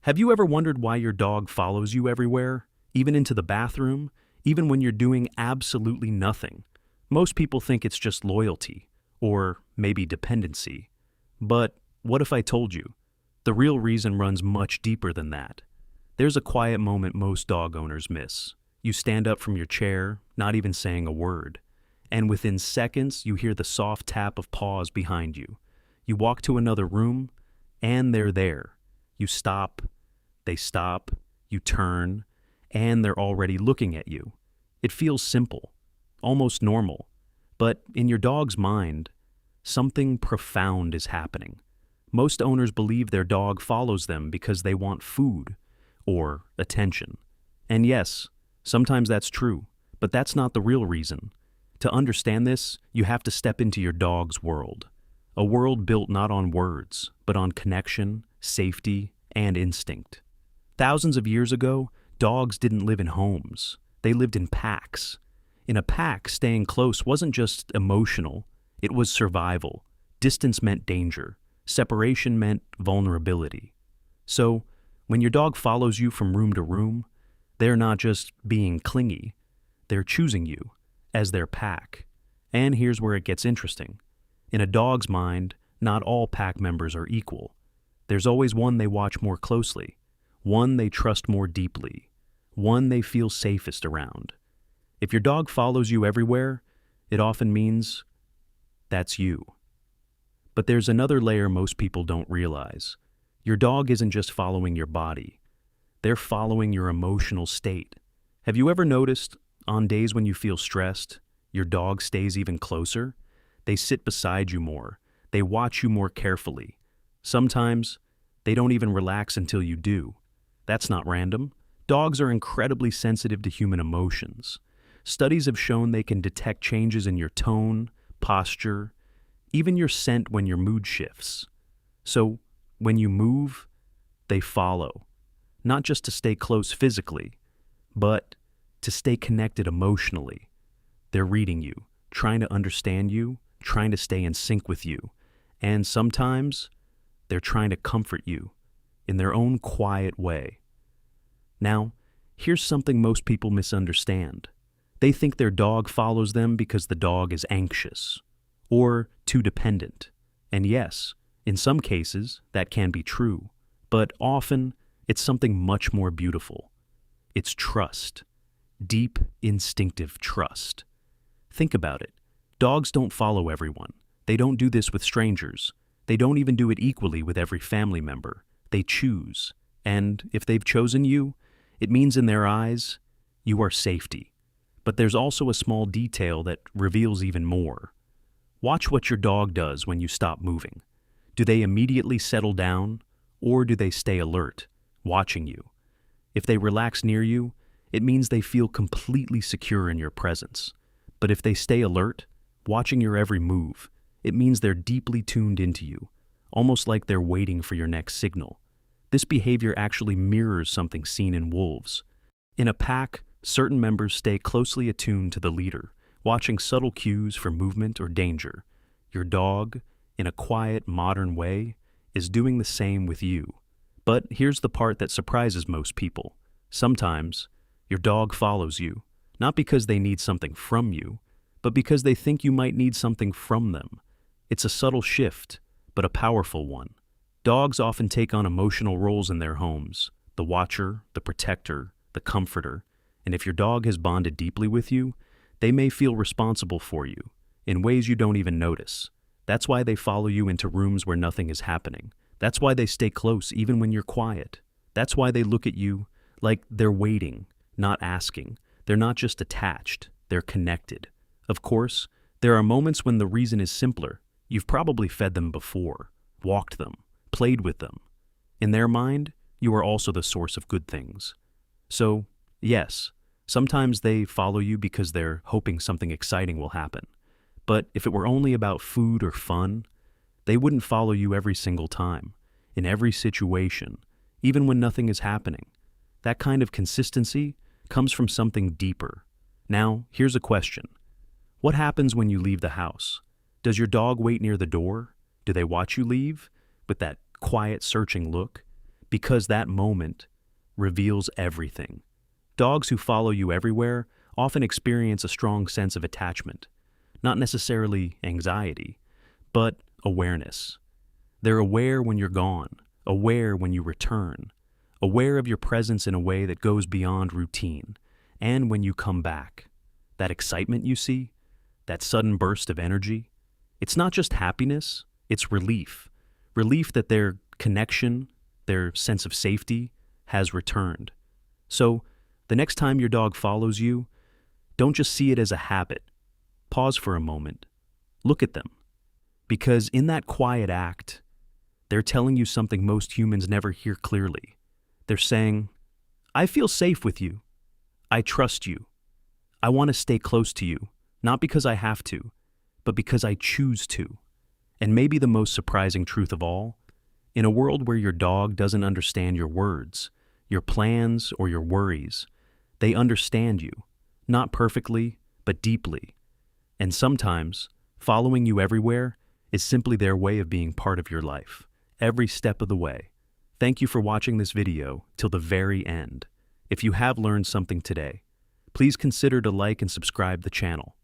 Have you ever wondered why your dog follows you everywhere, even into the bathroom, even when you're doing absolutely nothing? Most people think it's just loyalty, or maybe dependency. But what if I told you? The real reason runs much deeper than that. There's a quiet moment most dog owners miss. You stand up from your chair, not even saying a word, and within seconds you hear the soft tap of paws behind you. You walk to another room, and they're there. You stop, they stop, you turn, and they're already looking at you. It feels simple, almost normal, but in your dog's mind, something profound is happening. Most owners believe their dog follows them because they want food or attention. And yes, sometimes that's true, but that's not the real reason. To understand this, you have to step into your dog's world. A world built not on words, but on connection, safety, and instinct. Thousands of years ago, dogs didn't live in homes. They lived in packs. In a pack, staying close wasn't just emotional, it was survival. Distance meant danger. Separation meant vulnerability. So, when your dog follows you from room to room, they're not just being clingy, they're choosing you as their pack. And here's where it gets interesting. In a dog's mind, not all pack members are equal. There's always one they watch more closely, one they trust more deeply, one they feel safest around. If your dog follows you everywhere, it often means that's you. But there's another layer most people don't realize. Your dog isn't just following your body. They're following your emotional state. Have you ever noticed, on days when you feel stressed, your dog stays even closer? They sit beside you more. They watch you more carefully. Sometimes, they don't even relax until you do. That's not random. Dogs are incredibly sensitive to human emotions. Studies have shown they can detect changes in your tone, posture, even your scent when your mood shifts. So, when you move, they follow. Not just to stay close physically, but to stay connected emotionally. They're reading you, trying to understand you, trying to stay in sync with you. And sometimes, they're trying to comfort you in their own quiet way. Now, here's something most people misunderstand. They think their dog follows them because the dog is anxious or too dependent. And yes, in some cases, that can be true, but often it's something much more beautiful. It's trust. Deep, instinctive trust. Think about it. Dogs don't follow everyone. They don't do this with strangers. They don't even do it equally with every family member. They choose. And if they've chosen you, it means in their eyes, you are safety. But there's also a small detail that reveals even more. Watch what your dog does when you stop moving. Do they immediately settle down, or do they stay alert, watching you? If they relax near you, it means they feel completely secure in your presence. But if they stay alert, watching your every move, it means they're deeply tuned into you, almost like they're waiting for your next signal. This behavior actually mirrors something seen in wolves. In a pack, certain members stay closely attuned to the leader, watching subtle cues for movement or danger. Your dog, in a quiet, modern way, is doing the same with you. But here's the part that surprises most people. Sometimes, your dog follows you, not because they need something from you, but because they think you might need something from them. It's a subtle shift, but a powerful one. Dogs often take on emotional roles in their homes: the watcher, the protector, the comforter. And if your dog has bonded deeply with you, they may feel responsible for you in ways you don't even notice. That's why they follow you into rooms where nothing is happening. That's why they stay close even when you're quiet. That's why they look at you like they're waiting, not asking. They're not just attached, they're connected. Of course, there are moments when the reason is simpler. You've probably fed them before, walked them, played with them. In their mind, you are also the source of good things. So, yes, sometimes they follow you because they're hoping something exciting will happen. But if it were only about food or fun, they wouldn't follow you every single time, in every situation, even when nothing is happening. That kind of consistency comes from something deeper. Now, here's a question. What happens when you leave the house? Does your dog wait near the door? Do they watch you leave with that quiet, searching look? because that moment reveals everything. Dogs who follow you everywhere often experience a strong sense of attachment, not necessarily anxiety, but awareness. They're aware when you're gone, aware when you return, aware of your presence in a way that goes beyond routine, and when you come back. That excitement you see, that sudden burst of energy, it's not just happiness, it's relief. Relief that their connection, their sense of safety, has returned. So, the next time your dog follows you, don't just see it as a habit. Pause for a moment. Look at them. Because in that quiet act, they're telling you something most humans never hear clearly. They're saying, I feel safe with you. I trust you. I want to stay close to you, not because I have to, but because I choose to. And maybe the most surprising truth of all, in a world where your dog doesn't understand your words, your plans, or your worries, they understand you, not perfectly, but deeply. And sometimes, following you everywhere is simply their way of being part of your life, every step of the way. Thank you for watching this video till the very end. If you have learned something today, please consider to like and subscribe the channel.